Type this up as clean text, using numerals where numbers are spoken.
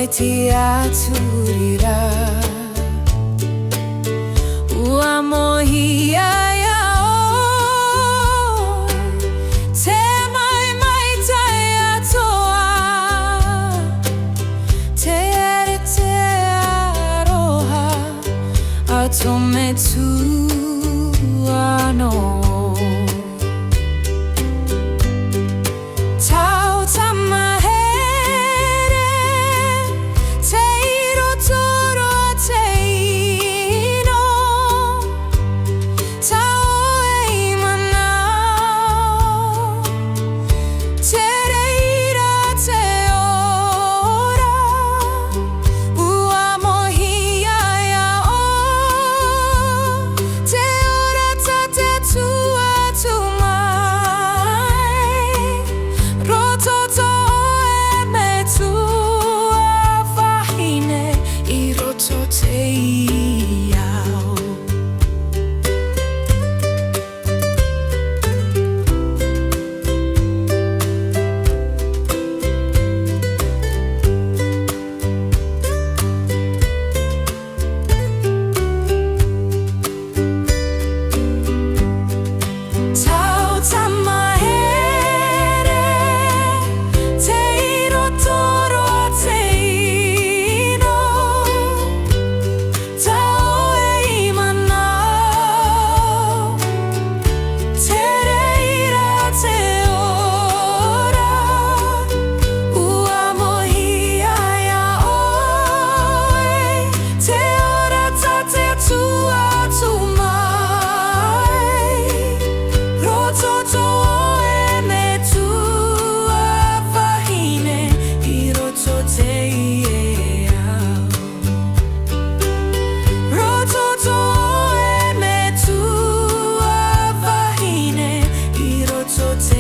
Tamaiti aturira Ua mohia yao Te mai mai tai atoa Te ere te aroha Atome tu ano Tau Tamaiti Te retrouver te ino Tau mana Te reira te ora Ua mohia yao Te ora ta te tua tu mai Rototo e me tua wahine I roto te iau Tau Tamaiti Te retrouver te ino Tau mana Te reira te ora Ua mohia yao Te ora ta te tua tu mai Rototo e me tua wahine I roto te iau Rototo e me tua wahine I roto te